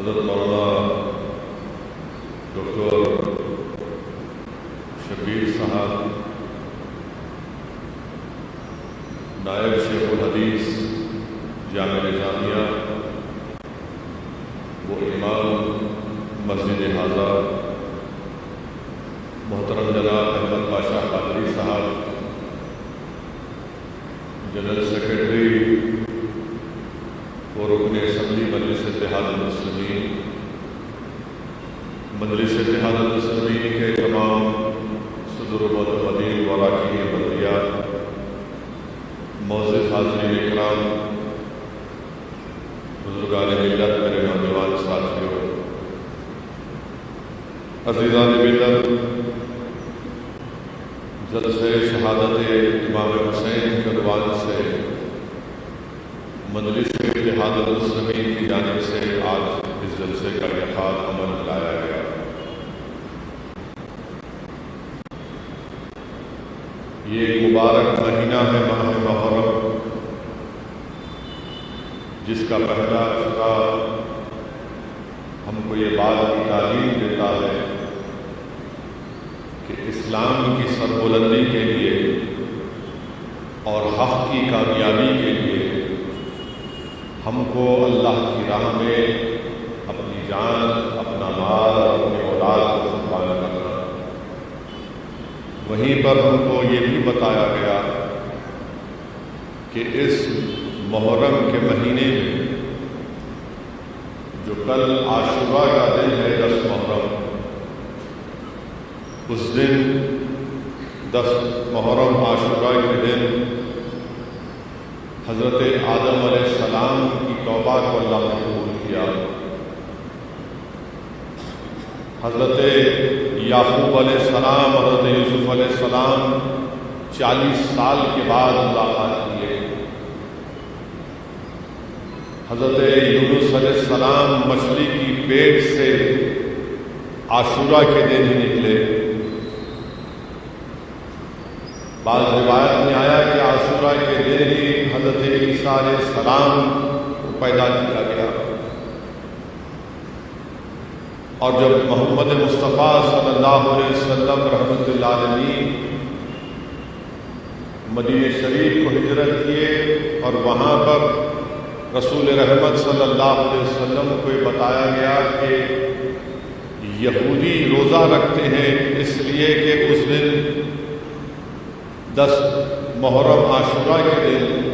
حضرت مولانا ڈاکٹر شبیر صاحب نائب شیخ الحدیث جامعہ نظامیہ وہ امام مسجد حاضہ محترم جناب احمد پاشا قادری صاحب جنرل سیکرٹری اور رکن اسمبلی مجلس اتحاد المسلمین کے تمام صدر و معتمدین و اراکین بلدیات، معزز حاضرین اکرام، بزرگان ملت، میرے نوجوان ساتھیوں، عزیزان ملت، جلسہ شہادت امام حسین کے عنوان سے مجلس اتحاد المسلمین کی جانب سے آج اس جلسے کا انعقاد عمل لایا گیا۔ یہ ایک مبارک مہینہ ہے، ماہ محرم، جس کا پہلا اشرا ہم کو یہ بات کی تعلیم دیتا ہے کہ اسلام کی سربلندی کے لیے اور حق کی کامیابی کے لیے ہم کو اللہ کی راہ میں اپنی جان، اپنا مال، اپنی اولاد کو قربان کرنا۔ وہیں پر ہم کو یہ بھی بتایا گیا کہ اس محرم کے مہینے میں جو کل عاشورہ کا دن ہے، 10 محرم، اس دن 10 محرم عاشورہ کے دن حضرت آدم علیہ السلام کی توبہ کو اللہ نے قبول کیا، حضرت یعقوب علیہ السلام، حضرت یوسف علیہ السلام 40 سال کے بعد ملاقات کیے، حضرت یونس علیہ السلام مچھلی کی پیٹ سے عاشورہ کے دن ہی نکلے۔ بعض روایت میں آیا کہ عاشورہ کے دن ہی حضرت عیسیٰ علیہ السلام کو پیدا کیا گیا، اور جب محمد مصطفیٰ صلی اللہ علیہ وسلم رحمۃ اللہ علیہ مدینہ شریف کو ہجرت کیے اور وہاں پر رسول رحمت صلی اللہ علیہ وسلم کو یہ بتایا گیا کہ یہودی روزہ رکھتے ہیں اس لیے کہ اس دن 10 محرم عاشورہ کے دن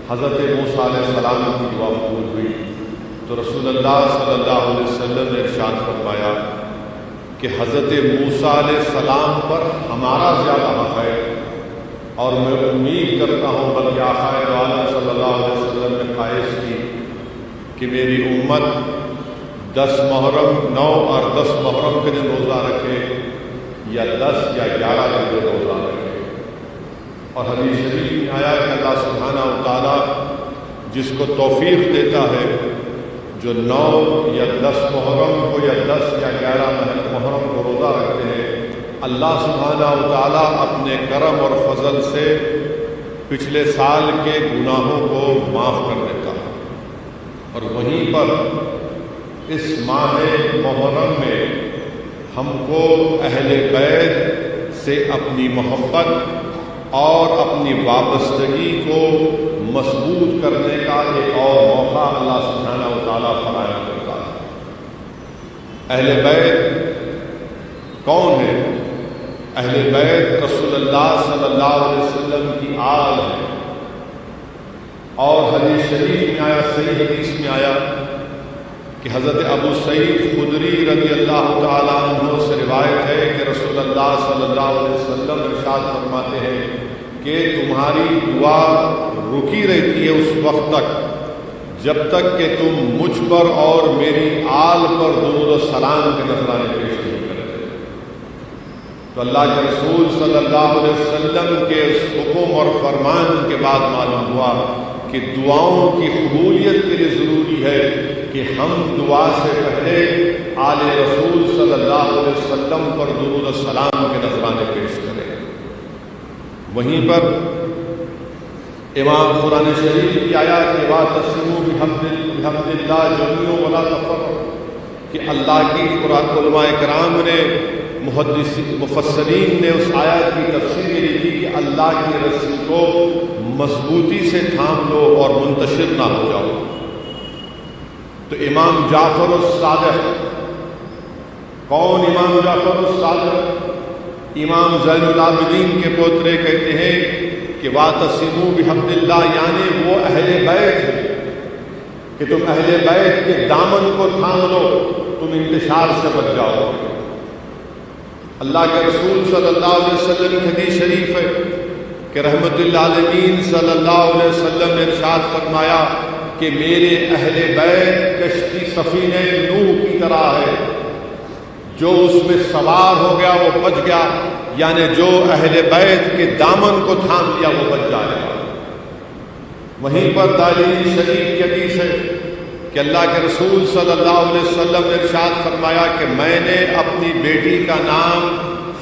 حضرت موسیٰ علیہ السلام کی دعا قبول ہوئی، تو رسول اللہ صلی اللہ علیہ وسلم نے ارشاد فرمایا کہ حضرت موسیٰ علیہ السلام پر ہمارا زیادہ حق ہے، اور میں امید کرتا ہوں بلکہ آقا دو عالم صلی اللہ علیہ وسلم نے خواہش کی کہ میری امت 10 محرم 9 اور 10 محرم کے دن روزہ رکھے، یا 10 یا 11 کے دن روزہ رکھے۔ اور حدیث شریف میں آیا کہ اللہ سبحانہ و تعالیٰ جس کو توفیق دیتا ہے، جو 9 یا 10 محرم کو یا 10 یا 11 محرم کو روزہ رکھتے ہیں، اللہ سبحانہ و تعالیٰ اپنے کرم اور فضل سے پچھلے سال کے گناہوں کو معاف کر دیتا ہے۔ اور وہیں پر اس ماہ محرم میں ہم کو اہل بیت سے اپنی محبت اور اپنی وابستگی کو مضبوط کرنے کا ایک اور موقع اللہ سبحانہ و تعالیٰ فراہم کرتا ہے۔ اہل بیت کون ہے؟ اہل بیت رسول اللہ صلی اللہ علیہ وسلم کی آل ہے، اور حدیث شریف میں آیا، صحیح حدیث میں آیا کہ حضرت ابو سعید خدری رضی اللہ تعالیٰ عنہ سے روایت ہے کہ رسول اللہ صلی اللہ علیہ وسلم ارشاد فرماتے ہیں کہ تمہاری دعا رکی رہتی ہے اس وقت تک جب تک کہ تم مجھ پر اور میری آل پر درود و سلام کے نذرانے پیش نہیں کرتے۔ تو اللہ کے رسول صلی اللہ علیہ وسلم کے اس حکم اور فرمان کے بعد معلوم ہوا کہ دعاؤں کی قبولیت کے لیے ضروری ہے کہ ہم دعا سے پہلے آل رسول صلی اللہ علیہ وسلم پر درود و سلام کے نذرانے پیش کریں۔ وہیں پر امام قرآن شریف کی آیات کے بعد تسلیموا بحمد اللہ جمیعا ولا تفرقوا، کہ اللہ کی علماء کرام نے مفسرین نے اس آیت کی تفسیر یہ لکھی کہ اللہ کی رسی کو مضبوطی سے تھام لو اور منتشر نہ ہو جاؤ۔ تو امام جعفر الصادق، کون امام جعفر الصادق؟ امام زین العابدین کے پوترے کہتے ہیں کہ وَاعْتَصِمُوا بِحَبْلِ اللَّهِ، یعنی وہ اہل بیت ہے کہ تم اہل بیت کے دامن کو تھام لو، تم انتشار سے بچ جاؤ۔ اللہ کے رسول صلی اللہ علیہ وسلم کی حدیث شریف ہے کہ رحمت للعالمین صلی اللہ علیہ وسلم نے ارشاد فرمایا کہ میرے اہل بیت کشتی سفینہ نوح کی طرح ہے، جو اس میں سوار ہو گیا وہ بچ گیا، یعنی جو اہل بیت کے دامن کو تھام لیا وہ بچ جائے گا۔ وہیں پر دارمی شریف کی حدیث ہے کہ اللہ کے رسول صلی اللہ علیہ وسلم نے ارشاد فرمایا کہ میں نے اپنی بیٹی کا نام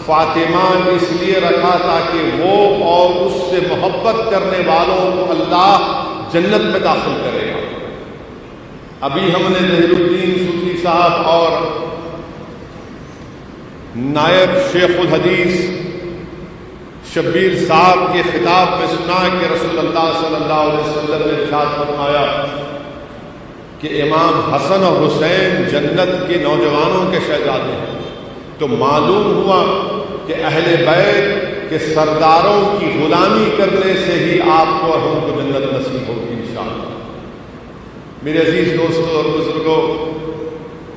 فاطمہ اس لیے رکھا تاکہ وہ اور اس سے محبت کرنے والوں کو اللہ جنت میں داخل کرے گا۔ ابھی ہم نے ظہیر الدین صوفی صاحب اور نائب شیخ الحدیث شبیر صاحب کے خطاب میں سنا کہ رسول اللہ صلی اللہ علیہ وسلم نے ارشاد فرمایا کہ امام حسن اور حسین جنت کے نوجوانوں کے شہزادے ہیں۔ تو معلوم ہوا کہ اہل بیت کے سرداروں کی غلامی کرنے سے ہی آپ کو اور ہم کو جنت نصیب ہوگی انشاءاللہ۔ میرے عزیز دوستوں اور بزرگوں،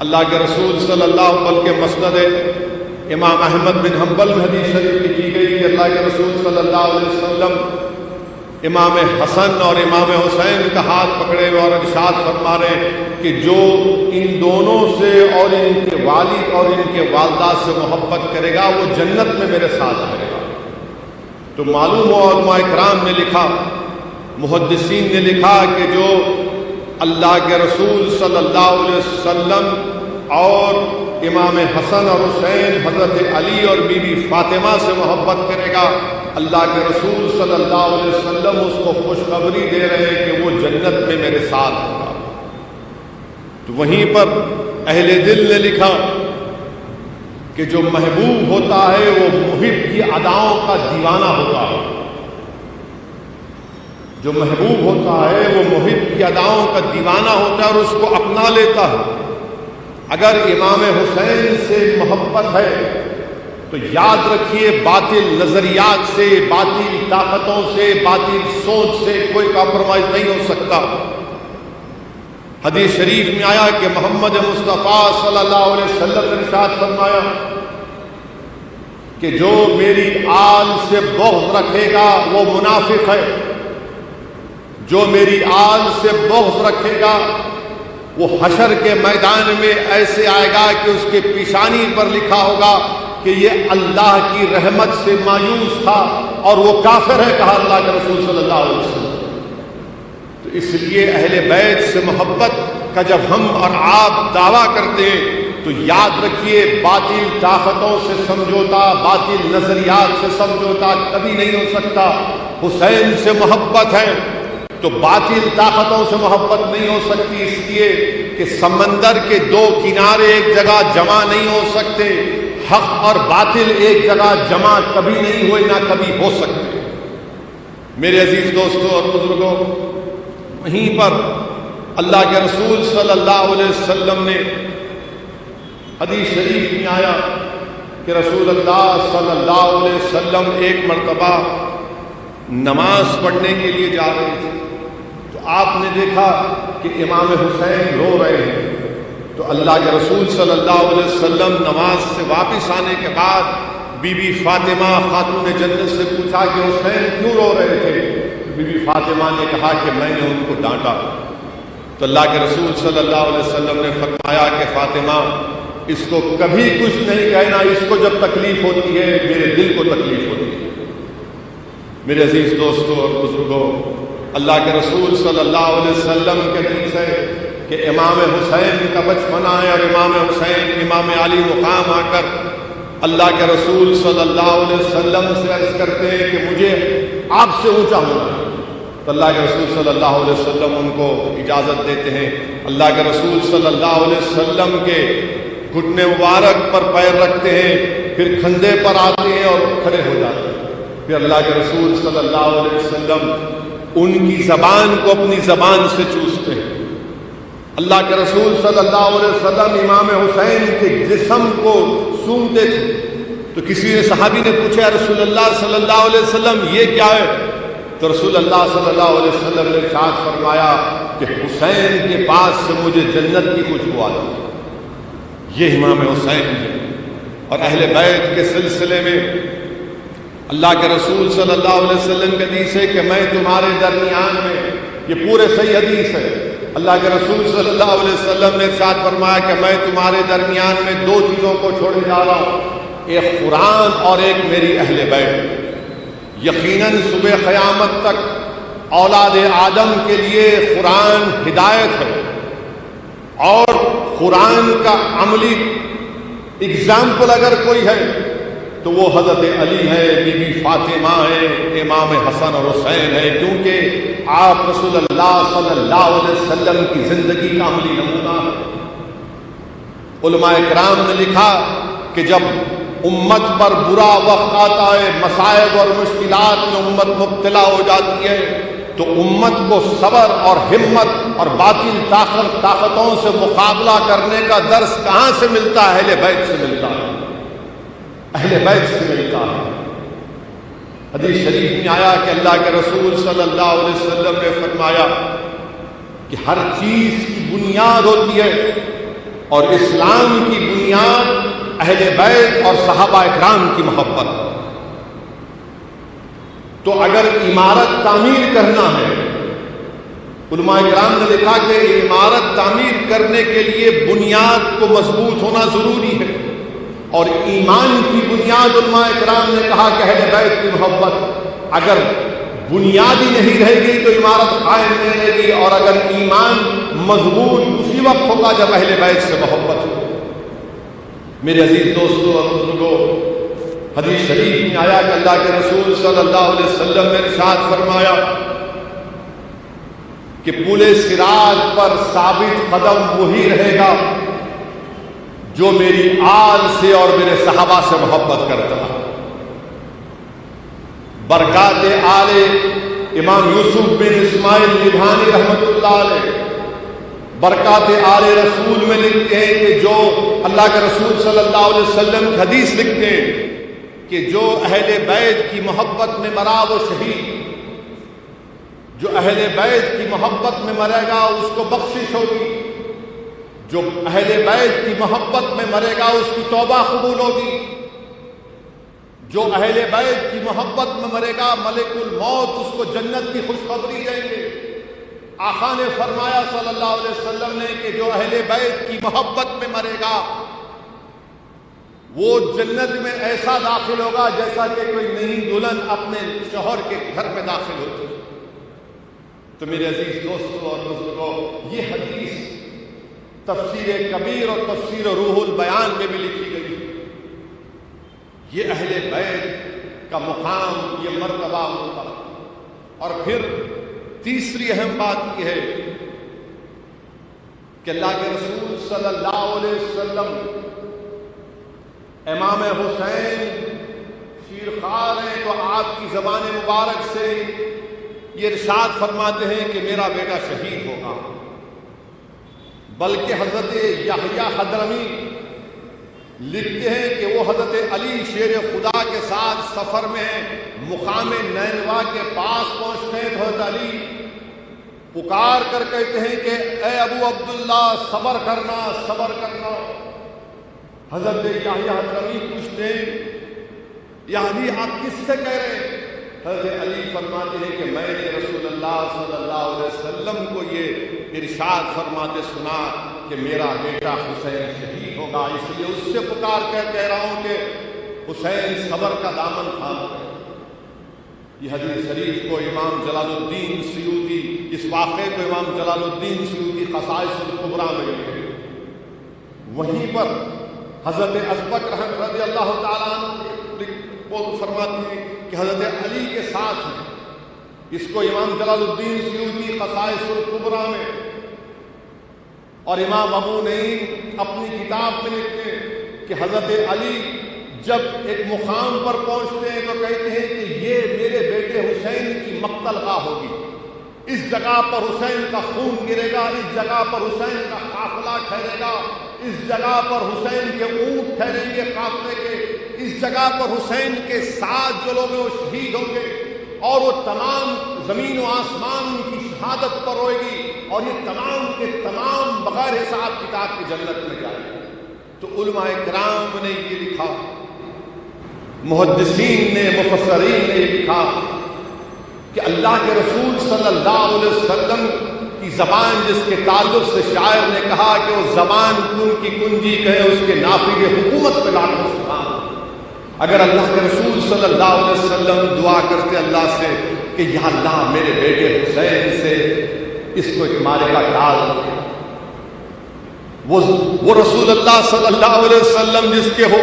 اللہ کے رسول صلی اللہ علیہ وسلم کے مسند امام احمد بن حنبل میں حدیث شریف لکھی گئی کہ اللہ کے رسول صلی اللہ علیہ وسلم امام حسن اور امام حسین کا ہاتھ پکڑے اور ارشاد فرما رہے کہ جو ان دونوں سے اور ان کے والد اور ان کے والدہ سے محبت کرے گا وہ جنت میں میرے ساتھ رہے گا۔ تو معلوم ہو علماء کرام نے لکھا، محدثین نے لکھا کہ جو اللہ کے رسول صلی اللہ علیہ وسلم اور امام حسن اور حسین، حضرت علی اور بی بی فاطمہ سے محبت کرے گا، اللہ کے رسول صلی اللہ علیہ وسلم اس کو خوشخبری دے رہے کہ وہ جنت میں میرے ساتھ ہوگا۔ تو وہیں پر اہل دل نے لکھا کہ جو محبوب ہوتا ہے وہ محب کی اداؤں کا دیوانہ ہوتا ہے۔ جو محبوب ہوتا ہے وہ محب کی اداؤں کا دیوانہ ہوتا ہے اور اس کو اپنا لیتا ہے۔ اگر امام حسین سے محبت ہے تو یاد رکھیے باطل نظریات سے، باطل طاقتوں سے، باطل سوچ سے کوئی کمپرومائز نہیں ہو سکتا۔ حدیث شریف میں آیا کہ محمد مصطفیٰ صلی اللہ علیہ وسلم نے ارشاد فرمایا کہ جو میری آل سے بغض رکھے گا وہ منافق ہے، جو میری آل سے بغض رکھے گا وہ حشر کے میدان میں ایسے آئے گا کہ اس کے پیشانی پر لکھا ہوگا کہ یہ اللہ کی رحمت سے مایوس تھا اور وہ کافر ہے، کہا اللہ کے رسول صلی اللہ علیہ وسلم۔ تو اس لیے اہل بیت سے محبت کا جب ہم اور آپ دعویٰ کرتے ہیں تو یاد رکھیے باطل طاقتوں سے سمجھوتا، باطل نظریات سے سمجھوتا کبھی نہیں ہو سکتا۔ حسین سے محبت ہے تو باطل طاقتوں سے محبت نہیں ہو سکتی، اس لیے کہ سمندر کے دو کنارے ایک جگہ جمع نہیں ہو سکتے، حق اور باطل ایک جگہ جمع کبھی نہیں ہوئے نہ کبھی ہو سکتے۔ میرے عزیز دوستوں اور بزرگوں، وہیں پر اللہ کے رسول صلی اللہ علیہ وسلم نے حدیث شریف میں آیا کہ رسول اللہ صلی اللہ علیہ وسلم ایک مرتبہ نماز پڑھنے کے لیے جا رہے تھے، تو آپ نے دیکھا کہ امام حسین رو رہے ہیں۔ تو اللہ کے رسول صلی اللہ علیہ وسلم نماز سے واپس آنے کے بعد بی بی فاطمہ خاتون جنت سے پوچھا کہ حسین کیوں رو رہے تھے؟ بی بی فاطمہ نے کہا کہ میں نے ان کو ڈانٹا۔ تو اللہ کے رسول صلی اللہ علیہ وسلم نے فرمایا کہ فاطمہ اس کو کبھی کچھ نہیں کہنا، اس کو جب تکلیف ہوتی ہے میرے دل کو تکلیف ہوتی ہے۔ میرے عزیز دوستوں اور بزرگوں، اللہ کے رسول صلی اللہ علیہ وسلم کے حدیث ہے کہ امام حسین کا بچپنا ہے اور امام حسین امام علی مقام آ کر اللہ کے رسول صلی اللہ علیہ وسلم سے عرض کرتے ہیں کہ مجھے آپ سے اونچا ہونا ہے۔ تو اللہ کے رسول صلی اللہ علیہ وسلم ان کو اجازت دیتے ہیں اللہ کے رسول صلی اللہ علیہ وسلم کے گھٹنے مبارک پر پیر رکھتے ہیں، پھر کھندے پر آتے ہیں اور کھڑے ہو جاتے ہیں، پھر اللہ کے رسول صلی اللہ علیہ وسلم ان کی زبان کو اپنی زبان سے چوستے ہیں۔ اللہ کے رسول صلی اللہ علیہ وسلم امام حسین کے جسم کو سونگتے تھے، تو کسی نے صحابی نے پوچھا یا رسول اللہ صلی اللہ علیہ وسلم یہ کیا ہے؟ تو رسول اللہ صلی اللہ علیہ وسلم نے ارشاد فرمایا کہ حسین کے پاس سے مجھے جنت کی خوشبو آتی ہے۔ یہ امام حسین ہے۔ اور اہل بیت کے سلسلے میں اللہ کے رسول صلی اللہ علیہ وسلم کی حدیث ہے کہ میں تمہارے درمیان میں، یہ پورے صحیح حدیث ہے، اللہ کے رسول صلی اللہ علیہ وسلم نے ارشاد فرمایا کہ میں تمہارے درمیان میں دو چیزوں کو چھوڑنے جا رہا ہوں، ایک قرآن اور ایک میری اہل بیت۔ یقیناً صبح قیامت تک اولاد آدم کے لیے قرآن ہدایت ہے، اور قرآن کا عملی اگزامپل اگر کوئی ہے تو وہ حضرت علی ہے، بی بی فاطمہ ہے، امام حسن اور حسین ہے، کیونکہ آپ رسول اللہ صلی اللہ علیہ وسلم کی زندگی کا عملی نمونہ ہے۔ علماء کرام نے لکھا کہ جب امت پر برا وقت آتا ہے، مصائب اور مشکلات میں امت مبتلا ہو جاتی ہے، تو امت کو صبر اور ہمت اور باطل طاقتوں سے مقابلہ کرنے کا درس کہاں سے ملتا ہے؟ اہل بیت سے ملتا ہے، اہل بیت سے ملتا ہے۔ حدیث شریف میں آیا کہ اللہ کے رسول صلی اللہ علیہ وسلم نے فرمایا کہ ہر چیز کی بنیاد ہوتی ہے، اور اسلام کی بنیاد اہل بیت اور صحابہ اکرام کی محبت۔ تو اگر عمارت تعمیر کرنا ہے، علماء کرام نے لکھا کہ عمارت تعمیر کرنے کے لیے بنیاد کو مضبوط ہونا ضروری ہے، اور ایمان کی بنیاد علماء کرام نے کہا کہ اہل بیت کی محبت۔ اگر بنیاد ہی نہیں رہے گی تو عمارت قائم نہیں رہے گی، اور اگر ایمان مضبوط اسی وقت ہوگا جب اہل بیت سے محبت ہو۔ میرے عزیز دوستو اور بزرگوں، حدیث شریف میں آیا کہ اللہ کے رسول صلی اللہ علیہ وسلم نے ارشاد فرمایا کہ پل صراط پر ثابت قدم وہی رہے گا جو میری آل سے اور میرے صحابہ سے محبت کرتا ہے۔ برکات آل امام یوسف بن اسماعیل نبھانی رحمۃ اللہ علیہ برکات آل رسول میں لکھتے ہیں کہ جو اللہ کے رسول صلی اللہ علیہ وسلم کی حدیث لکھتے ہیں کہ جو اہل بیت کی محبت میں مرا وہ شہید، جو اہل بیت کی محبت میں مرے گا اس کو بخشش ہوگی، جو اہل بیت کی محبت میں مرے گا اس کی توبہ قبول ہوگی، جو اہل بیت کی محبت میں مرے گا ملک الموت اس کو جنت کی خوشخبری دیں گے۔ آقا نے فرمایا صلی اللہ علیہ وسلم نے کہ جو اہل بیت کی محبت میں مرے گا وہ جنت میں ایسا داخل ہوگا جیسا کہ کوئی نئی دلہن اپنے شوہر کے گھر میں داخل ہوتی ہے۔ تو میرے عزیز دوستوں اور بزرگوں، یہ حدیث تفسیر کبیر اور تفسیر روح البیان میں بھی لکھی گئی ہے۔ یہ اہل بیت کا مقام، یہ مرتبہ ہوتا ہے۔ اور پھر تیسری اہم بات یہ ہے کہ اللہ کے رسول صلی اللہ علیہ وسلم امام حسین شیرخوار ہیں، تو آپ کی زبان مبارک سے یہ ارشاد فرماتے ہیں کہ میرا بیٹا شہید ہوگا، بلکہ حضرت یحییٰ حضرمی لکھتے ہیں کہ وہ حضرت علی شیر خدا کے ساتھ سفر میں ہیں، مقام نینوا کے پاس پہنچتے ہیں تو حضرت علی پکار کر کہتے ہیں کہ اے ابو عبداللہ صبر کرنا، صبر کرنا۔ حضرت یحییٰ حضرمی پوچھتے ہیں یا علی آپ کس سے کہہ رہے ہیں؟ حضرت علی فرماتے ہیں کہ میں نے رسول اللہ صلی اللہ علیہ وسلم کو یہ ارشاد فرماتے سنا کہ میرا بیٹا حسین شہید ہوگا، اس لیے اس سے پکار کر کہہ رہا ہوں کہ حسین صبر کا دامن تھام کر۔ یہ حدیث شریف کو امام جلال الدین سیوطی، اس واقعے کو امام جلال الدین سیوطی خصائص الکبریٰ میں لکھے۔ وہیں پر حضرت ازبک رضی اللہ تعالیٰ عنہ وہ فرماتے ہیں کہ حضرت علی کے ساتھ ہیں۔ اس کو امام جلال الدین سیوطی خصائص الکبریٰ میں اور امام ابو نعیم اپنی کتاب میں لکھتے ہیں کہ حضرت علی جب ایک مقام پر پہنچتے ہیں تو کہتے ہیں کہ یہ میرے بیٹے حسین کی مقتل گاہ ہوگی، اس جگہ پر حسین کا خون گرے گا، اس جگہ پر حسین کا قافلہ ٹھہرے گا، اس جگہ پر حسین کے اونٹ ٹھہریں گے قافلے کے، اس جگہ پر حسین کے ساتھ جو لوگ ہیں وہ شہید ہوں گے، اور وہ تمام زمین و آسمان کی شہادت پر ہوئے گی، اور یہ تمام کے تمام بغیر حساب کتاب کی جنت میں جائیں گے۔ تو علماء کرام نے یہ لکھا، محدثین نے، مفسرین نے یہ لکھا کہ اللہ کے رسول صلی اللہ علیہ وسلم کی زبان جس کے تعلق سے شاعر نے کہا کہ وہ زبان کن کی کنجی کہے اس کے نافذ حکومت پہ لاکھوں سلام۔ اگر اللہ کے رسول صلی اللہ علیہ وسلم دعا کرتے اللہ سے کہ یا اللہ میرے بیٹے حسین سے اس کو ایک معرکہ ڈال، وہ رسول اللہ صلی اللہ علیہ وسلم جس کے ہو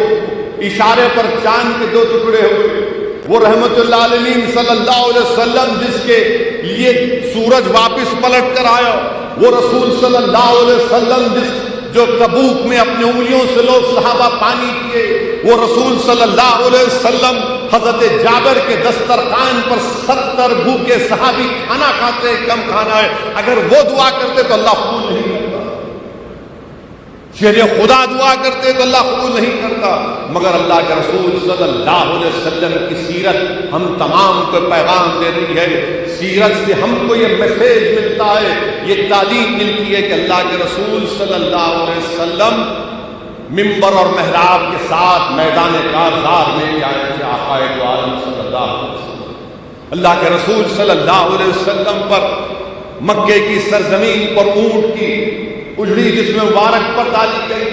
اشارے پر چاند کے 2 ٹکڑے ہوئے، وہ رحمت اللہ علیہ صلی اللہ علیہ وسلم جس کے لیے سورج واپس پلٹ کر آیا، وہ رسول صلی اللہ علیہ وسلم جو تبوک میں اپنی انگلیوں سے لوگ صحابہ پانی پیے، وہ رسول صلی اللہ علیہ وسلم حضرت جابر کے دسترخوان پر 70 بھوکے صحابی کھانا کھاتے ہیں، کم کھانا ہے، اگر وہ دعا کرتے تو اللہ قبول نہیں کرتا، شیر خدا دعا کرتے تو اللہ قبول نہیں کرتا، مگر اللہ کے رسول صلی اللہ علیہ وسلم کی سیرت ہم تمام کو پیغام دے رہی ہے، سیرت سے ہم کو یہ میسیج ملتا ہے، یہ تعلیم ملتی ہے کہ اللہ کے رسول صلی اللہ علیہ وسلم ممبر اور محراب کے ساتھ میدان کارزار میں آئے تھے، آقا دو عالم صلی اللہ علیہ وسلم۔ اللہ کے رسول صلی اللہ علیہ وسلم پر مکے کی سرزمین پر اونٹ کی اجڑی جس میں مبارک پر ڈالی گئی،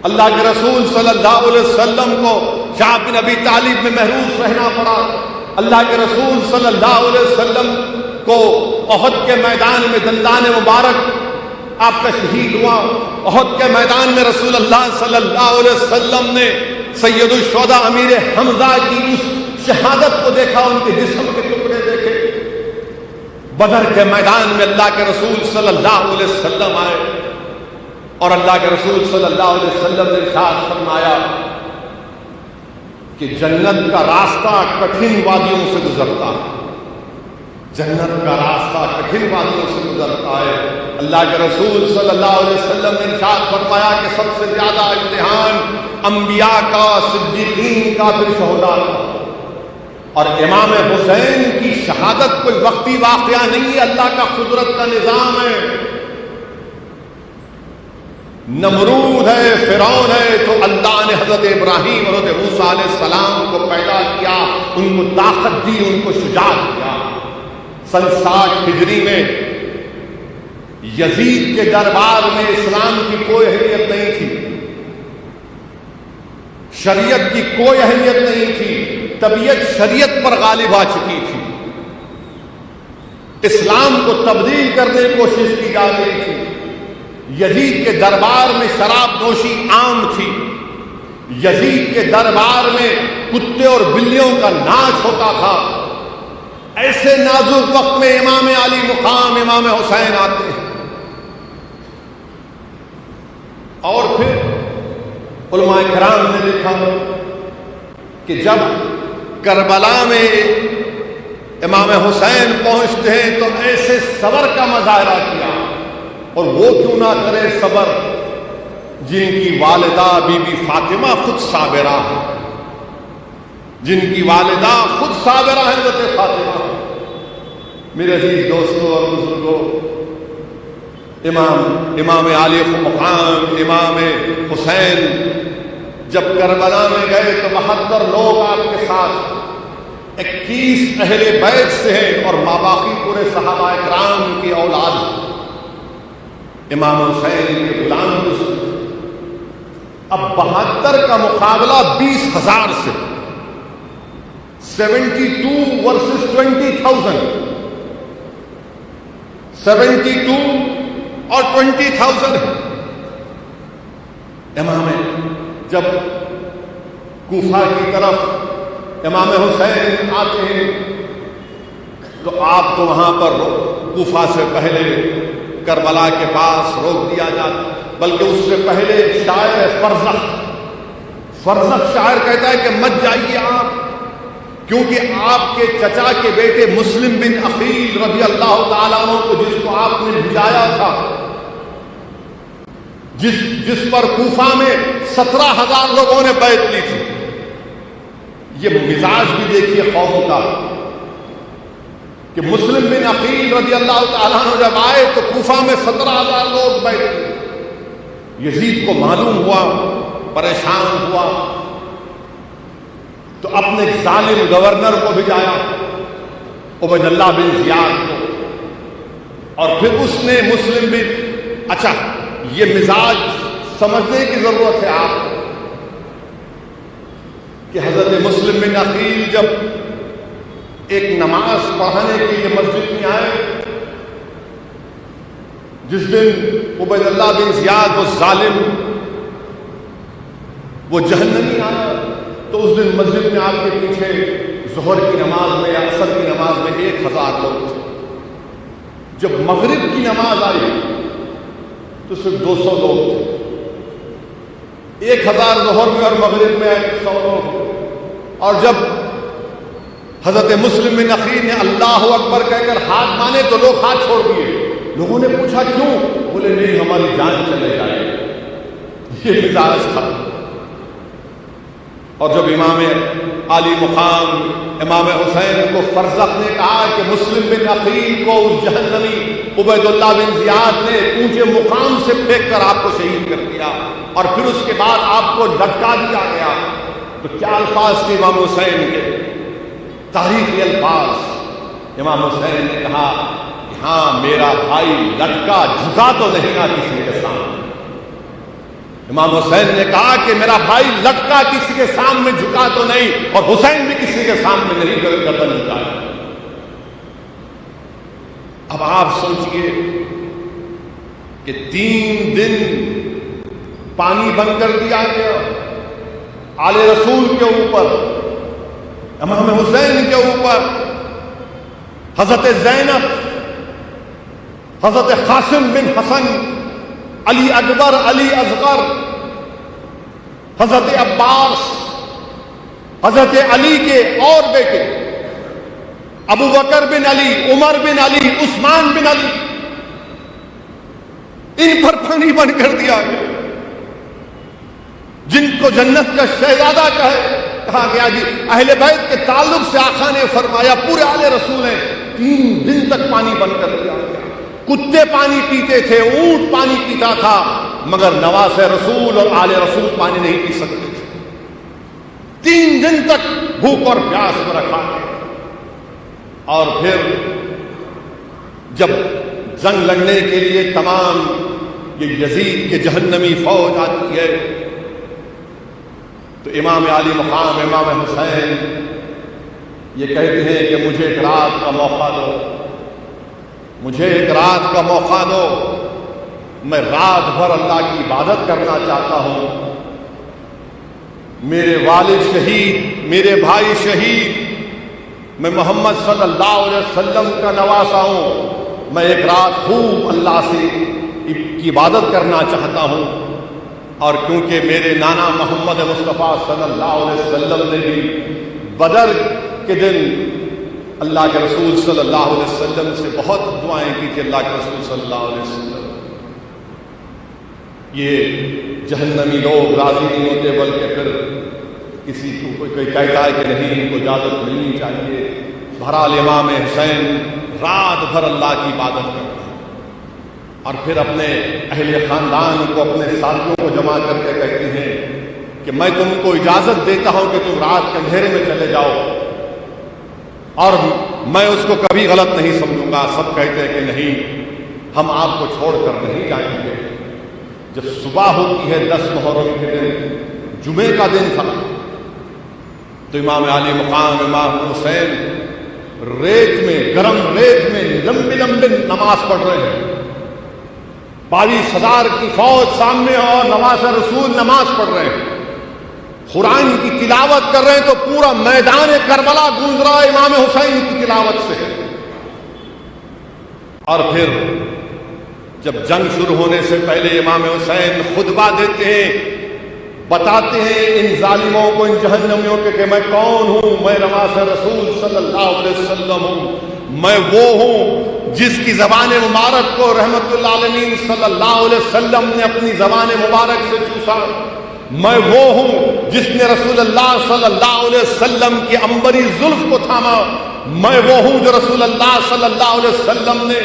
اللہ کے رسول صلی اللہ علیہ وسلم کو جعفر بن ابی طالب میں محروس رہنا پڑا، اللہ کے رسول صلی اللہ علیہ وسلم کو احد کے میدان میں دندان مبارک آپ کا شہید ہوا، احد کے میدان میں رسول اللہ صلی اللہ علیہ وسلم نے سید الشہداء امیر حمزہ کی اس شہادت کو دیکھا، ان کے جسم کے ٹکڑے دیکھے۔ بدر کے میدان میں اللہ کے رسول صلی اللہ علیہ وسلم آئے اور اللہ کے رسول صلی اللہ علیہ وسلم نے ارشاد فرمایا کہ جنت کا راستہ کٹھن وادیوں سے گزرتا ہے، جنت کا راستہ کٹھن وادیوں سے گزرتا ہے۔ اللہ کے رسول صلی اللہ علیہ وسلم نے ارشاد فرمایا کہ سب سے زیادہ امتحان انبیاء کا، صدیقین کا، پھر شہداء کا، اور امام حسین کی شہادت کوئی وقتی واقعہ نہیں ہے، اللہ کا قدرت کا نظام ہے۔ نمرود ہے، فرعون ہے، تو اللہ نے حضرت ابراہیم اور حضرت موسیٰ علیہ السلام کو پیدا کیا، ان کو طاقت دی، ان کو شجاعت دیا۔ سن 60 ہجری میں یزید کے دربار میں اسلام کی کوئی اہمیت نہیں تھی، شریعت کی کوئی اہمیت نہیں تھی، طبیعت شریعت پر غالب آ چکی تھی، اسلام کو تبدیل کرنے کی کوشش کی جا رہی تھی، یزید کے دربار میں شراب نوشی عام تھی، یزید کے دربار میں کتے اور بلیوں کا ناچ ہوتا تھا۔ ایسے نازک وقت میں امام علی مقام امام حسین آتے ہیں، اور پھر علماء کرام نے لکھا کہ جب کربلا میں امام حسین پہنچتے ہیں تو ایسے صبر کا مظاہرہ کیا، اور وہ کیوں نہ کرے صبر جن کی والدہ بی بی فاطمہ خود صابرہ ہے، جن کی والدہ خود صابرہ ہے حضرت فاطمہ۔ میرے عزیز دوستوں اور بزرگوں، امام علی مقام امام حسین جب کربلا میں گئے تو 72 لوگ آپ کے ساتھ، 21 اہل بیت سے ہیں اور ماباقی پورے صحابہ اکرام کی اولاد، امام حسین کے غلام کو۔ اب 72 کا مقابلہ 20,000 سے، 72 ورسز 20,000، 72 اور 20,000 ہے۔ امام جب کوفہ کی طرف امام حسین آتے ہیں تو آپ کو وہاں پر کوفہ سے پہلے کربلا کے پاس روک دیا جاتا، بلکہ اس سے پہلے شاعر ہے فرزخ شاعر کہتا ہے کہ مت جائیے آپ، کیونکہ آپ کے چچا کے بیٹے مسلم بن عقیل رضی اللہ تعالیٰ عنہ کو، جس کو آپ نے بھجایا تھا، جس پر کوفہ میں 17,000 لوگوں نے بیعت لی تھی. یہ مزاج بھی دیکھیے قوم کا کہ مسلم بن عقیل رضی اللہ تعالیٰ عنہ جب آئے تو کوفہ میں 17,000 لوگ بیٹھے. یزید کو معلوم ہوا، پریشان ہوا، تو اپنے ظالم گورنر کو بھجایا عبید اللہ بن زیاد کو، اور پھر اس نے مسلم بن، اچھا یہ مزاج سمجھنے کی ضرورت ہے آپ کہ حضرت مسلم بن عقیل جب ایک نماز پڑھنے کے لیے مسجد میں آئے، جس دن عبید اللہ بن زیاد وہ ظالم، وہ جہنمی آیا، تو اس دن مسجد میں آپ کے پیچھے ظہر کی نماز میں یا عصر کی نماز میں 1,000 لوگ تھے. جب مغرب کی نماز آئی تو صرف 200 لوگ تھے. 1,000 ظہر میں اور مغرب میں 100 لوگ. اور جب حضرت مسلم بن عقیل نے اللہ اکبر کہہ کر ہاتھ مانے تو لوگ ہاتھ چھوڑ دیے. لوگوں نے پوچھا کیوں؟ بولے نہیں، ہماری جان چلے جائے. یہ مزاج تھا. اور جب امام عالی مقام امام حسین کو فرزخ نے کہا کہ مسلم بن عقیل کو اس جہنمی عبید اللہ بن زیاد نے اونچے مقام سے پھینک کر آپ کو شہید کر دیا، اور پھر اس کے بعد آپ کو لٹکا دیا گیا، تو کیا الفاظ تھے امام حسین کے؟ تاریخی الفاظ. امام حسین نے کہا کہ ہاں میرا بھائی لٹکا جھکا تو نہیں نا کسی کے سامنے. امام حسین نے کہا کہ میرا بھائی لٹکا کسی کے سامنے جھکا تو نہیں، اور حسین بھی کسی کے سامنے نہیں گردن جھکایا. اب آپ سوچئے کہ 3 دن پانی بند کر دیا گیا آل رسول کے اوپر، امام حسین کے اوپر، حضرت زینب، حضرت قاسم بن حسن، علی اکبر، علی اصغر، حضرت عباس، حضرت علی کے اور بیٹے ابو بکر بن علی، عمر بن علی، عثمان بن علی، ان پر پانی بند کر دیا گیا. جن کو جنت کا شہزادہ کہا گیا، جی اہل بیت کے تعلق سے آقا نے فرمایا پورے آل رسول ہیں 3 دن تک پانی بند کر دیا گیا. کتے پانی پیتے تھے، اونٹ پانی پیتا تھا، مگر نواز رسول اور آل رسول پانی نہیں پی سکتے تھے. 3 دن تک بھوک اور پیاس میں رکھا گیا. اور پھر جب جنگ لڑنے کے لیے تمام یہ یزید کے جہنمی فوج آتی ہے، تو امام عالی مقام امام حسین یہ کہتے ہیں کہ مجھے ایک رات کا موقع دو، مجھے ایک رات کا موقع دو، میں رات بھر اللہ کی عبادت کرنا چاہتا ہوں. میرے والد شہید، میرے بھائی شہید، میں محمد صلی اللہ علیہ وسلم کا نواسا ہوں، میں ایک رات خوب اللہ سے کی عبادت کرنا چاہتا ہوں. اور کیونکہ میرے نانا محمد مصطفیٰ صلی اللہ علیہ وسلم نے بھی بدر کے دن اللہ کے رسول صلی اللہ علیہ وسلم سے بہت دعائیں کی تھی. اللہ کے رسول صلی اللہ علیہ وسلم، یہ جہنمی لوگ راضی نہیں ہوتے، بلکہ پھر کسی کو کوئی کہتا ہے کہ نہیں ان کو اجازت ملنی چاہیے. بہرحال امام حسین رات بھر اللہ کی عبادت کرتے ہیں، اور پھر اپنے اہل خاندان کو، اپنے ساتھیوں کو جمع کر کے کہتے ہیں کہ میں تم کو اجازت دیتا ہوں کہ تم رات کے اندھیرے میں چلے جاؤ، اور میں اس کو کبھی غلط نہیں سمجھوں گا. سب کہتے ہیں کہ نہیں، ہم آپ کو چھوڑ کر نہیں جائیں گے. جب صبح ہوتی ہے 10 محرم کے دن، جمعے کا دن تھا، تو امام عالی مقام امام حسین ریت میں، گرم ریت میں لمبی لمبی نماز پڑھ رہے ہیں. 22,000 کی فوج سامنے اور نواز رسول نماز پڑھ رہے ہیں، قرآن کی تلاوت کر رہے ہیں، تو پورا میدان کربلا گونج رہا ہے امام حسین کی تلاوت سے. اور پھر جب جنگ شروع ہونے سے پہلے امام حسین خطبہ دیتے ہیں، بتاتے ہیں ان ظالموں کو، ان جہنمیوں کے کہ میں کون ہوں، میں نماز رسول صلی اللہ علیہ وسلم ہوں، میں وہ ہوں جس کی زبان مبارک کو رحمت للعالمین صلی اللہ علیہ وسلم نے اپنی زبان مبارک سے چوسا، میں وہ ہوں جس نے رسول اللہ صلی اللہ علیہ وسلم کی عنبری زلف کو تھاما، میں وہ ہوں جو رسول اللہ صلی اللہ علیہ وسلم نے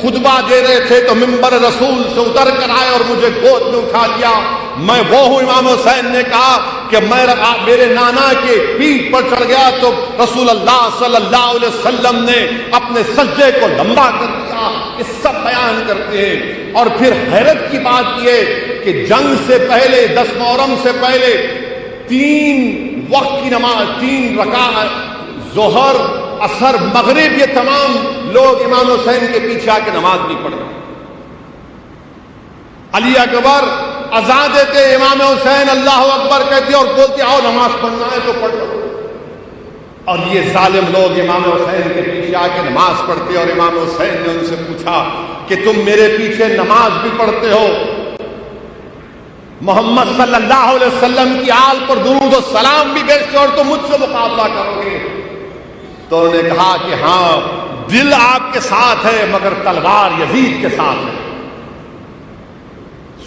خطبہ دے رہے تھے تو منبر رسول سے اتر کر آئے اور مجھے گود میں اٹھا لیا، میں وہ ہوں۔ امام حسین نے کہا کہ میں میرے نانا کے پیٹھ پر چڑھ گیا تو رسول اللہ صلی اللہ علیہ وسلم نے اپنے سجدے کو لمبا کر دیا۔ یہ سب بیان کرتے ہیں۔ اور پھر حیرت کی بات یہ کہ جنگ سے پہلے 10 محرم سے پہلے 3 وقت کی نماز، 3 رکعت ظہر عصر مغرب، یہ تمام لوگ امام حسین کے پیچھے آ کے نماز نہیں پڑھ رہے۔ علی اکبر اذان دیتے، امام حسین اللہ اکبر کہتے اور بولتے آؤ نماز پڑھنا ہے تو پڑھ لو۔ اور یہ ظالم لوگ امام حسین کے پیچھے آ کے نماز پڑھتے، اور امام حسین نے ان سے پوچھا کہ تم میرے پیچھے نماز بھی پڑھتے ہو، محمد صلی اللہ علیہ وسلم کی آل پر درود و سلام بھی بھیجتے اور تم مجھ سے مقابلہ کرو گے؟ تو انہوں نے کہا کہ ہاں، دل آپ کے ساتھ ہے مگر تلوار یزید کے ساتھ ہے۔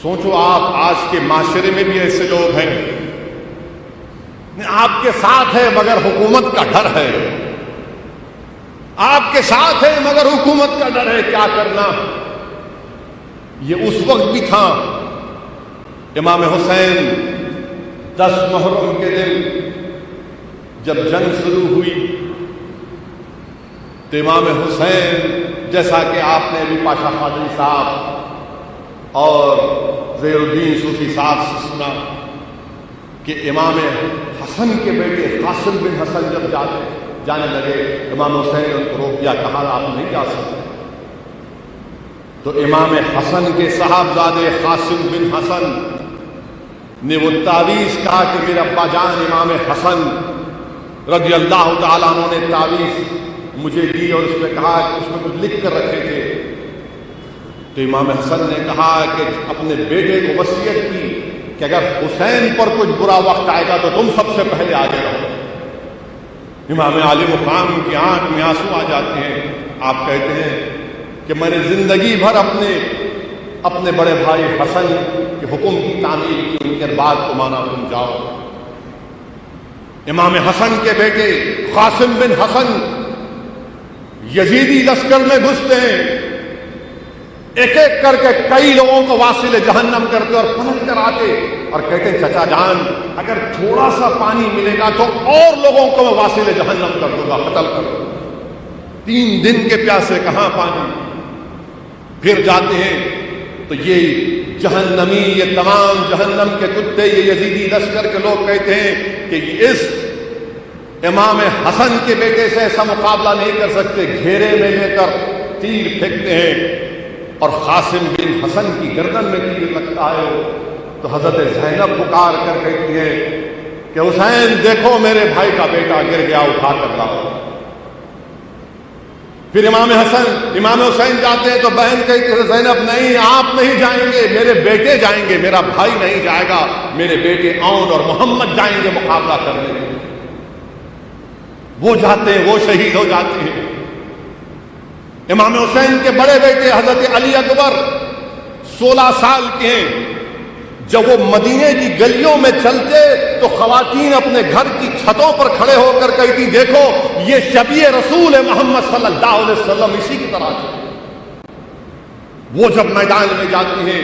سوچو آپ آج کے معاشرے میں بھی ایسے لوگ ہیں، آپ کے ساتھ ہے مگر حکومت کا ڈر ہے، آپ کے ساتھ ہے مگر حکومت کا ڈر ہے، کیا کرنا؟ یہ اس وقت بھی تھا۔ امام حسین 10 محرم کے دن جب جنگ شروع ہوئی تو امام حسین، جیسا کہ آپ نے ابھی پاشا قادری صاحب اور زیر الدین صوفی صاحب سے سنا کہ امام حسن کے بیٹے قاسم بن حسن جب جانے لگے، امام حسین نے ان کو روک دیا، کہا آپ نہیں جا سکتے۔ تو امام حسن کے صاحبزادے قاسم بن حسن نے وہ تعویذ کہا کہ میرے ابا جان امام حسن رضی اللہ تعالیٰ عنہ نے تعویذ مجھے دی اور اس میں کہا کہ اس میں کچھ لکھ کر رکھے تھے۔ تو امام حسن نے کہا کہ اپنے بیٹے کو وصیت کی کہ اگر حسین پر کچھ برا وقت آئے گا تو تم سب سے پہلے آگے رہو۔ امام علی مقام کی آنکھ میں آنسو آ جاتے ہیں۔ آپ کہتے ہیں کہ میں نے زندگی بھر اپنے بڑے بھائی حسن کے حکم کی تعمیل کی، ان کے بعد کو مانا تم جاؤ۔ امام حسن کے بیٹے قاسم بن حسن یزیدی لشکر میں گھستے ہیں، ایک ایک کر کے کئی لوگوں کو واصل جہنم کرتے اور پلٹ کر آتے اور کہتے ہیں چچا جان اگر تھوڑا سا پانی ملے گا تو اور لوگوں کو میں واصل جہنم کر دوں گا، قتل کر دوں گا۔ 3 دن کے پیاسے کہاں پانی؟ پھر جاتے ہیں تو یہ جہنمی، یہ تمام جہنم کے کتے، یہ یزیدی لشکر کے لوگ کہتے ہیں کہ اس امام حسن کے بیٹے سے ایسا مقابلہ نہیں کر سکتے، گھیرے میں لے کر تیر پھینکتے ہیں اور قاسم بن حسن کی گردن میں تیر لگتا ہے تو حضرت زینب پکار کر کہتی ہے کہ حسین دیکھو میرے بھائی کا بیٹا گر گیا، اٹھا کر لاؤ۔ پھر امام حسین جاتے ہیں تو بہن کہتی ہے زینب نہیں، آپ نہیں جائیں گے، میرے بیٹے جائیں گے، میرا بھائی نہیں جائے گا، میرے بیٹے اون اور محمد جائیں گے مقابلہ کرنے کے۔ وہ جاتے ہیں، وہ شہید ہو جاتے ہیں۔ امام حسین کے بڑے بیٹے حضرت علی اکبر 16 سال کے ہیں۔ جب وہ مدینے کی گلیوں میں چلتے تو خواتین اپنے گھر کی چھتوں پر کھڑے ہو کر کہتی دیکھو یہ شبیہ رسول محمد صلی اللہ علیہ وسلم اسی کی طرح تھے۔ وہ جب میدان میں جاتی ہیں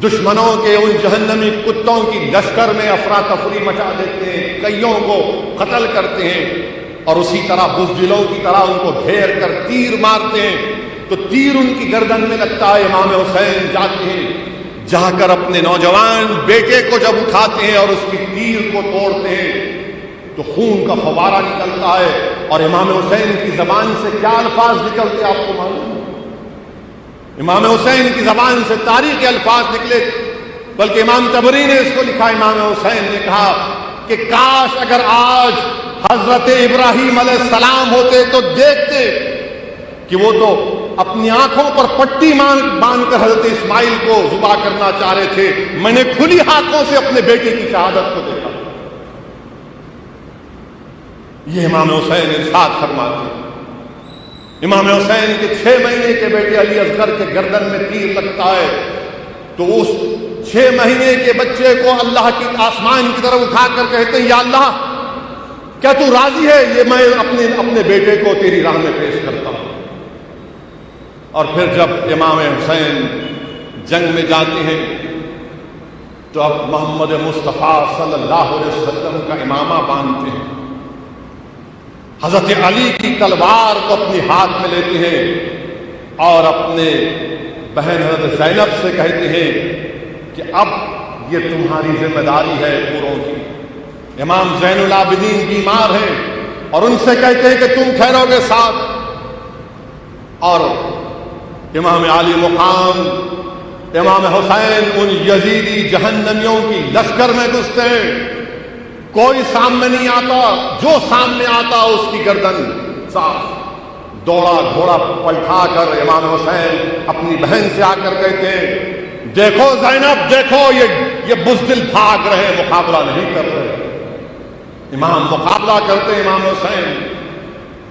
دشمنوں کے ان جہنمی کتوں کی لشکر میں افراتفری مچا دیتے ہیں، کئیوں کو قتل کرتے ہیں اور اسی طرح بزدلوں کی طرح ان کو گھیر کر تیر مارتے ہیں تو تیر ان کی گردن میں لگتا ہے۔ امام حسین جاتے ہیں، جا کر اپنے نوجوان بیٹے کو جب اٹھاتے ہیں اور اس کی تیر کو توڑتے ہیں تو خون کا فوارہ نکلتا ہے اور امام حسین کی زبان سے کیا الفاظ نکلتے آپ کو معلوم؟ امام حسین کی زبان سے تاریخی الفاظ نکلے، بلکہ امام طبری نے اس کو لکھا، امام حسین نے کہا کہ کاش اگر آج حضرت ابراہیم علیہ السلام ہوتے تو دیکھتے کہ وہ تو اپنی آنکھوں پر پٹی باندھ کر حضرت اسماعیل کو ذبح کرنا چاہ رہے تھے، میں نے کھلی ہاتھوں سے اپنے بیٹے کی شہادت کو دیکھا۔ یہ امام حسین ارشاد فرماتے ہیں، امام حسین کے 6 مہینے کے بیٹے علی اصغر کے گردن میں تیر لگتا ہے تو اس 6 مہینے کے بچے کو اللہ کی آسمان کی طرف اٹھا کر کہتے ہیں، یا اللہ کیا تو راضی ہے یہ میں اپنے بیٹے کو تیری راہ میں پیش کرتا ہوں۔ اور پھر جب امام حسین جنگ میں جاتے ہیں تو اب محمد مصطفیٰ صلی اللہ علیہ وسلم کا امامہ باندھتے ہیں، حضرت علی کی تلوار کو اپنے ہاتھ میں لیتے ہیں اور اپنے بہن حضرت زینب سے کہتے ہیں کہ اب یہ تمہاری ذمہ داری ہے پوروں کی۔ امام زین العابدین بیمار ہیں اور ان سے کہتے ہیں کہ تم ٹھہرو گے ساتھ، اور امام علی مقام امام حسین ان یزیدی جہنمیوں کی لشکر میں گھستے ہیں، کوئی سامنے نہیں آتا، جو سامنے آتا اس کی گردن صاف۔ دوڑا گھوڑا پلٹا کر امام حسین اپنی بہن سے آ کر کہتے ہیں، دیکھو زینب دیکھو یہ بزدل بھاگ رہے، مقابلہ نہیں کر رہے۔ امام مقابلہ کرتے امام حسین،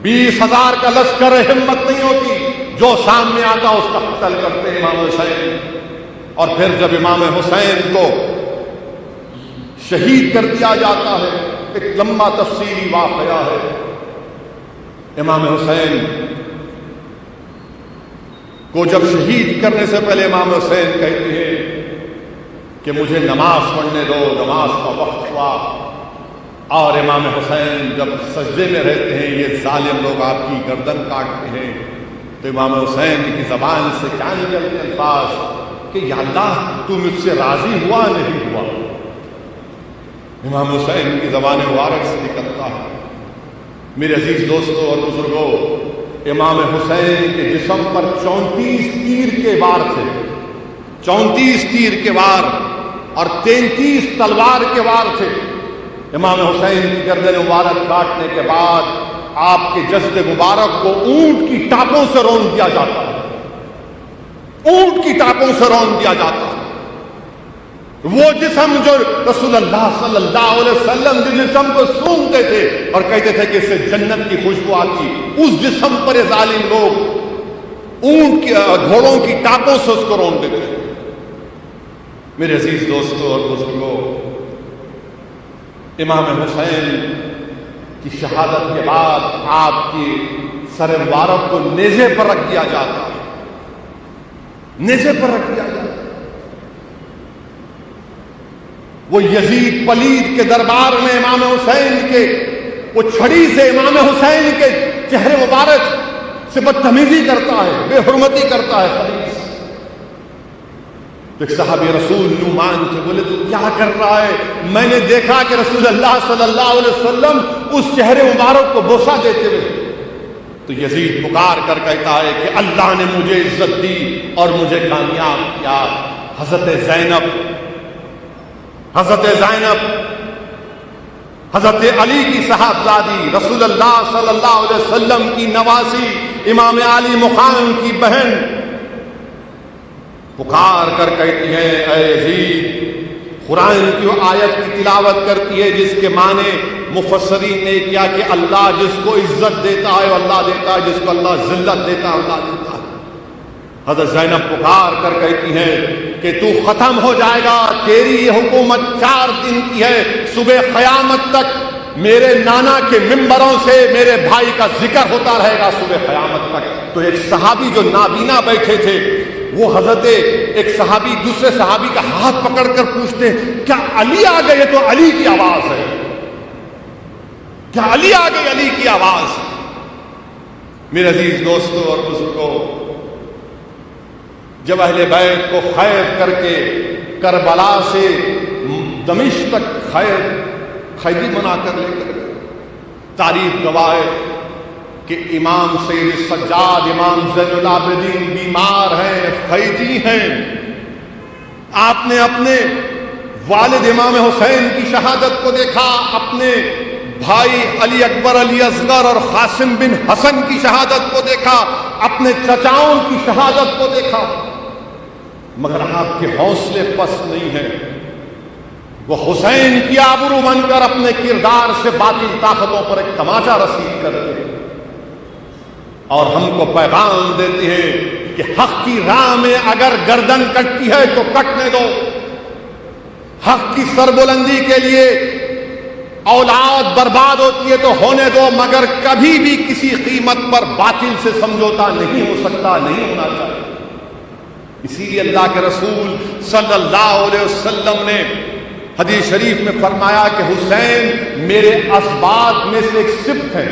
20,000 کا لشکر ہمت نہیں ہوتی، جو سامنے آتا اس کا قتل کرتے امام حسین۔ اور پھر جب امام حسین کو شہید کر دیا جاتا ہے، ایک لمبا تفصیلی واقعہ ہے۔ امام حسین کو جب شہید کرنے سے پہلے امام حسین کہتے ہیں کہ مجھے نماز پڑھنے دو، نماز کا وقت ہوا، اور امام حسین جب سجدے میں رہتے ہیں یہ ظالم لوگ آپ کی گردن کاٹتے ہیں تو امام حسین کی زبان سے کیا نکلتے الفاظ کہ یا اللہ تو مجھ سے راضی ہوا نہیں ہوا۔ امام حسین کی زبان مبارک سے نکلتا ہے۔ میرے عزیز دوستوں اور بزرگوں، امام حسین کے جسم پر 34 تیر کے وار تھے، 34 تیر کے وار اور 33 تلوار کے وار تھے۔ امام حسین کی گردن مبارک کاٹنے کے بعد آپ کے جسد مبارک کو اونٹ کی ٹاپوں سے رون دیا جاتا ہے، اونٹ کی ٹاپوں سے رون دیا جاتا ہے۔ وہ جسم جو رسول اللہ صلی اللہ علیہ وسلم جس جسم کو سونگتے تھے اور کہتے تھے کہ اس سے جنت کی خوشبو آتی، اس جسم پر یہ ظالم لوگ اونٹ کی گھوڑوں کی ٹاپوں سے اس کو رون دیتے تھے۔ میرے عزیز دوستوں اور بزرگوں، امام حسین کی شہادت کے بعد آپ کی سر مبارک کو نیزے پر رکھ دیا جاتا ہے، نیزے پر رکھ دیا جاتا ہے۔ وہ یزید پلید کے دربار میں امام حسین کے وہ چھڑی سے امام حسین کے چہرے مبارک سے بدتمیزی کرتا ہے، بے حرمتی کرتا ہے۔ تو ایک صحابی رسول نعمان سے بولے تو کیا کر رہا ہے؟ میں نے دیکھا کہ رسول اللہ صلی اللہ علیہ وسلم اس چہرے مبارک کو بوسہ دیتے ہوئے۔ تو یزید پکار کر کہتا ہے کہ اللہ نے مجھے عزت دی اور مجھے کامیاب کیا۔ حضرت زینب، حضرت علی کی صاحبزادی، رسول اللہ صلی اللہ علیہ وسلم کی نواسی، امام علی مقام کی بہن پکار کر کہتی ہے، اے یزید، قرآن کی وہ آیت کی تلاوت کرتی ہے جس کے معنی مفسرین نے کیا کہ اللہ جس کو عزت دیتا ہے اللہ دیتا ہے، جس کو اللہ ذلت دیتا ہے اللہ دیتا ہے۔ حضرت زینب پکار کر کہتی ہیں کہ تو ختم ہو جائے گا، تیری یہ حکومت 4 دن کی ہے، صبح قیامت تک میرے نانا کے ممبروں سے میرے بھائی کا ذکر ہوتا رہے گا صبح قیامت تک۔ تو ایک صحابی جو نابینا بیٹھے تھے وہ حضرت ایک صحابی دوسرے صحابی کا ہاتھ پکڑ کر پوچھتے کیا علی آ گئے؟ تو علی کی آواز ہے، کیا علی آ گئی؟ علی کی آواز۔ میرے عزیز دوستوں اور بزرگوں، جب اہل بیت کو خیر کر کے کربلا سے دمشق تک قیدی بنا کر لے کر گئے، تاریخ گواہ ہے کہ امام سید سجاد، امام زین العابدین بیمار ہیں، قیدی ہیں۔ آپ نے اپنے والد امام حسین کی شہادت کو دیکھا، اپنے بھائی علی اکبر، علی اصغر اور قاسم بن حسن کی شہادت کو دیکھا، اپنے چچاؤں کی شہادت کو دیکھا، مگر آپ کے حوصلے پست نہیں ہیں۔ وہ حسین کی آبرو بن کر اپنے کردار سے باطل طاقتوں پر ایک تماچا رسید کرتے ہیں اور ہم کو پیغام دیتے ہیں کہ حق کی راہ میں اگر گردن کٹتی ہے تو کٹنے دو، حق کی سربلندی کے لیے اولاد برباد ہوتی ہے تو ہونے دو، مگر کبھی بھی کسی قیمت پر باطل سے سمجھوتا نہیں ہو سکتا، نہیں ہونا چاہیے۔ اسی لیے اللہ کے رسول صلی اللہ علیہ وسلم نے حدیث شریف میں فرمایا کہ حسین میرے اسباط میں سے ایک سبط ہے۔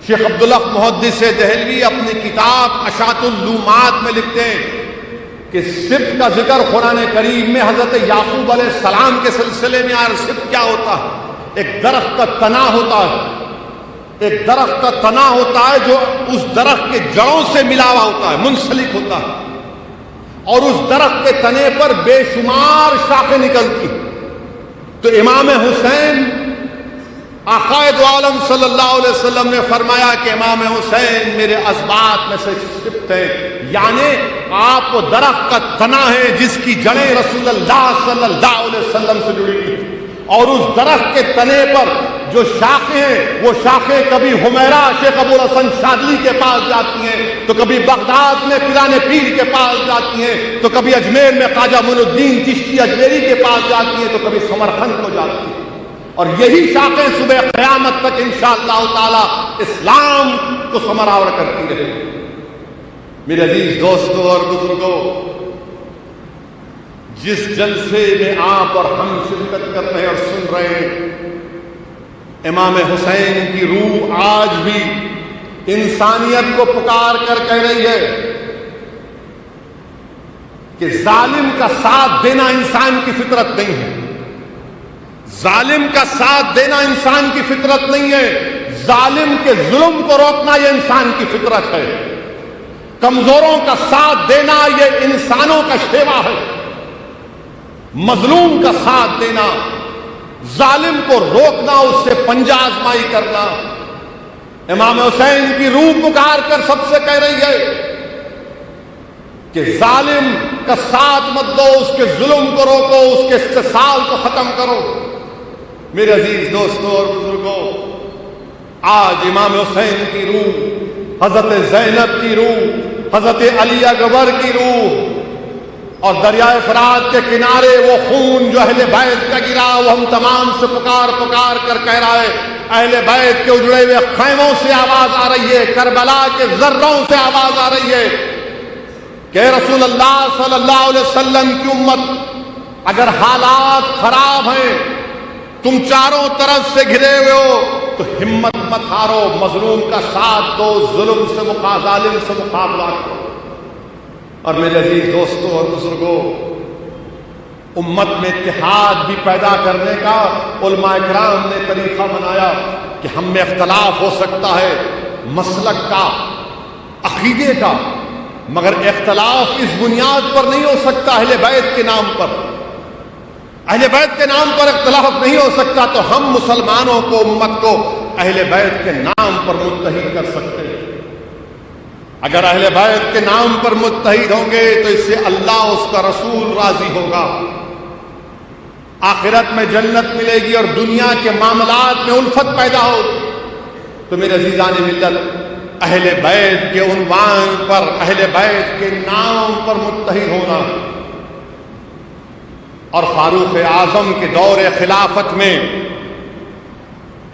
شیخ عبداللہ محدث دہلوی اپنی کتاب اشاعت اللومات میں لکھتے ہیں کہ سبط کا ذکر قرآن کریم میں حضرت یعقوب علیہ السلام کے سلسلے میں آیا۔ سبط کیا ہوتا ہے؟ ایک درخت کا تنا ہوتا ہے، ایک درخت کا تنا ہوتا ہے جو اس درخت کے جڑوں سے ملا ہوا ہوتا ہے، منسلک ہوتا ہے، اور اس درخت کے تنے پر بے شمار شاخیں نکلتی۔ تو امام حسین آقائد عالم صلی اللہ علیہ وسلم نے فرمایا کہ امام حسین میرے اسباط میں سے سبط ہیں، یعنی آپ وہ درخت کا تنا ہے جس کی جڑیں رسول اللہ صلی اللہ علیہ وسلم سے جڑی ہوئی، اور اس درخت کے تنے پر جو شاخیں ہیں وہ شاخیں کبھی حمیرہ شیخ ابو الحسن شاذلی کے پاس جاتی ہیں، تو کبھی بغداد میں پیران پیر کے پاس جاتی ہیں، تو کبھی اجمیر میں خواجہ معین الدین چشتی اجمیری کے پاس جاتی ہیں، تو کبھی سمرقند کو جاتی ہیں، اور یہی شاخیں صبح قیامت تک انشاءاللہ تعالی اسلام کو ثمرآور کرتی رہے۔ میرے عزیز دوستوں اور بزرگوں، جس جلسے میں آپ اور ہم شرکت کر رہے اور سن رہے ہیں، امام حسین کی روح آج بھی انسانیت کو پکار کر کہہ رہی ہے کہ ظالم کا ساتھ دینا انسان کی فطرت نہیں ہے، ظالم کا ساتھ دینا انسان کی فطرت نہیں ہے، ظالم کے ظلم کو روکنا یہ انسان کی فطرت ہے، کمزوروں کا ساتھ دینا یہ انسانوں کا شیوا ہے، مظلوم کا ساتھ دینا، ظالم کو روکنا، اس سے پنجہ آزمائی کرنا۔ امام حسین کی روح پکار کر سب سے کہہ رہی ہے کہ ظالم کا ساتھ مت دو، اس کے ظلم کو روکو، اس کے استحصال کو ختم کرو۔ میرے عزیز دوستوں اور بزرگوں، آج امام حسین کی روح، حضرت زینب کی روح، حضرت علی اکبر کی روح، اور دریائے فرات کے کنارے وہ خون جو اہل بیت کا گرا، وہ ہم تمام سے پکار پکار کر کہہ رہا ہے، اہل بیت کے اجڑے ہوئے خیموں سے آواز آ رہی ہے، کربلا کے ذروں سے آواز آ رہی ہے کہ رسول اللہ صلی اللہ علیہ وسلم کی امت، اگر حالات خراب ہیں، تم چاروں طرف سے گھرے ہوئے ہو، تو ہمت مت ہارو، مظلوم کا ساتھ دو، ظالم سے مقابلہ کرو۔ اور میرے عزیز دوستوں اور بزرگوں، امت میں اتحاد بھی پیدا کرنے کا علماء کرام نے طریقہ بنایا کہ ہم میں اختلاف ہو سکتا ہے مسلک کا، عقیدے کا، مگر اختلاف اس بنیاد پر نہیں ہو سکتا اہل بیت کے نام پر، اہل بیت کے نام پر اختلاف نہیں ہو سکتا، تو ہم مسلمانوں کو، امت کو اہل بیت کے نام پر متحد کر سکتے ہیں۔ اگر اہل بیت کے نام پر متحد ہوں گے تو اس سے اللہ، اس کا رسول راضی ہوگا، آخرت میں جنت ملے گی، اور دنیا کے معاملات میں الفت پیدا ہوگی۔ تو میرے عزیزان ملت، اہل بیت کے عنوان پر، اہل بیت کے نام پر متحد ہونا، اور فاروق اعظم کے دور خلافت میں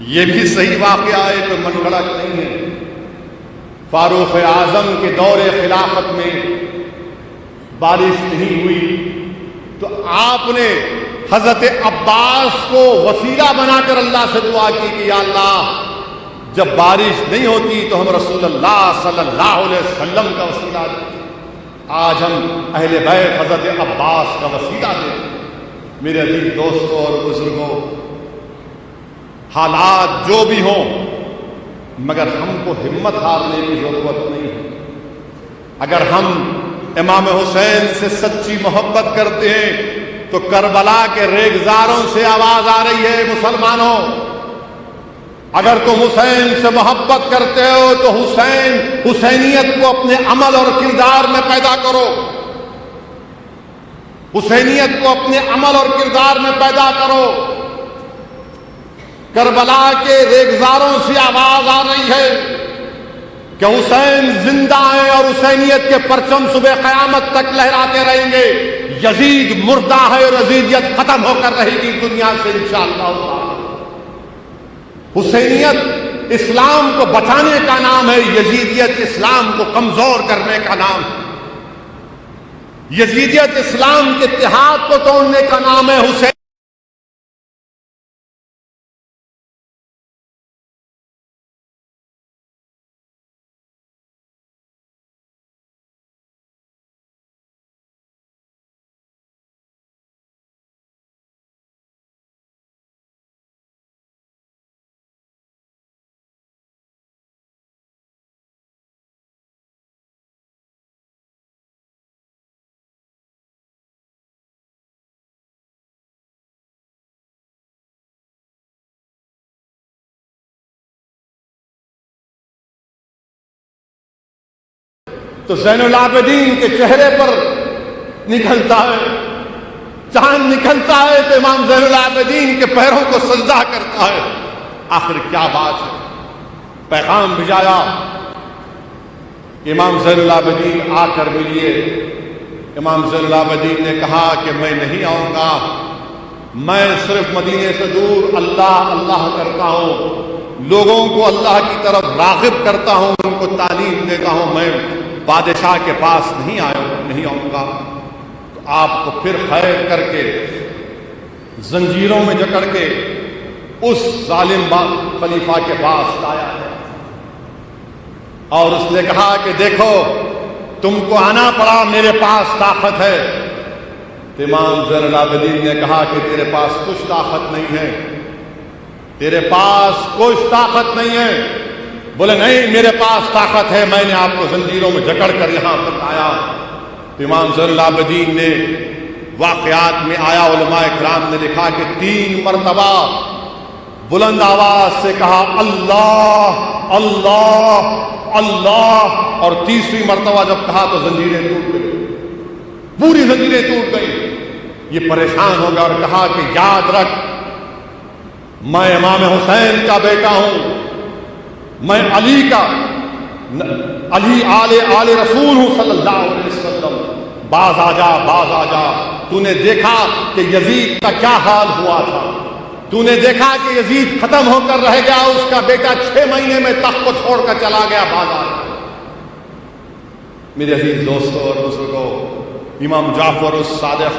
یہ بھی صحیح واقعہ ہے، کوئی من گھڑت نہیں ہے۔ فاروق اعظم کے دور خلافت میں بارش نہیں ہوئی تو آپ نے حضرت عباس کو وسیلہ بنا کر اللہ سے دعا کی کہ یا اللہ، جب بارش نہیں ہوتی تو ہم رسول اللہ صلی اللہ علیہ وسلم کا وسیلہ دیتے، آج ہم اہل بیت حضرت عباس کا وسیلہ دیتے۔ میرے عزیز دوستوں اور بزرگوں، حالات جو بھی ہوں، مگر ہم کو ہمت ہارنے کی ضرورت نہیں ہے۔ اگر ہم امام حسین سے سچی محبت کرتے ہیں تو کربلا کے ریگزاروں سے آواز آ رہی ہے، مسلمانوں اگر تم حسین سے محبت کرتے ہو تو حسینیت کو اپنے عمل اور کردار میں پیدا کرو، حسینیت کو اپنے عمل اور کردار میں پیدا کرو۔ کربلا کے ریگزاروں سے آواز آ رہی ہے کہ حسین زندہ ہیں اور حسینیت کے پرچم صبح قیامت تک لہراتے رہیں گے۔ یزید مردہ ہے اور یزیدیت ختم ہو کر رہے گی دنیا سے انشاءاللہ۔ حسینیت اسلام کو بچانے کا نام ہے، یزیدیت اسلام کو کمزور کرنے کا نام ہے۔ یزیدیت اسلام کے اتحاد کو توڑنے کا نام ہے۔ حسین تو زین العابدین کے چہرے پر نکلتا ہے، چاند نکلتا ہے تو امام زین العابدین کے پیروں کو سجدہ کرتا ہے۔ آخر کیا بات ہے؟ پیغام بھیجایا، امام زین العابدین آ کر ملیے۔ امام زین العابدین نے کہا کہ میں نہیں آؤں گا، میں صرف مدینے سے دور اللہ اللہ کرتا ہوں، لوگوں کو اللہ کی طرف راغب کرتا ہوں، ان کو تعلیم دیتا ہوں، میں بادشاہ کے پاس نہیں آؤں گا۔ تو آپ کو پھر خیر کر کے زنجیروں میں جکڑ کے اس ظالم خلیفہ کے پاس لایا اور اس نے کہا کہ دیکھو تم کو آنا پڑا، میرے پاس طاقت ہے۔ تو امام زین العابدین نے کہا کہ تیرے پاس کچھ طاقت نہیں ہے، تیرے پاس کچھ طاقت نہیں ہے۔ بولے نہیں میرے پاس طاقت ہے، میں نے آپ کو زنجیروں میں جکڑ کر یہاں پر آیا۔ تو امام زین العابدین نے واقعات میں آیا، علماء کرام نے لکھا کہ 3 مرتبہ بلند آواز سے کہا اللہ اللہ اللہ، اور تیسری مرتبہ جب کہا تو زنجیریں ٹوٹ گئی، پوری زنجیریں ٹوٹ گئی۔ یہ پریشان ہو گیا اور کہا کہ یاد رکھ میں امام حسین کا بیٹا ہوں، میں علی آل رسول ہوں صلی اللہ علیہ وسلم، باز آ جا باز آ جا۔ تو نے دیکھا کہ یزید کا کیا حال ہوا تھا، تو نے دیکھا کہ یزید ختم ہو کر رہ گیا، اس کا بیٹا 6 مہینے میں تخت کو چھوڑ کر چلا گیا، باز آ جا۔ میرے عزیز دوستوں اور بزرگوں، امام جعفر الصادق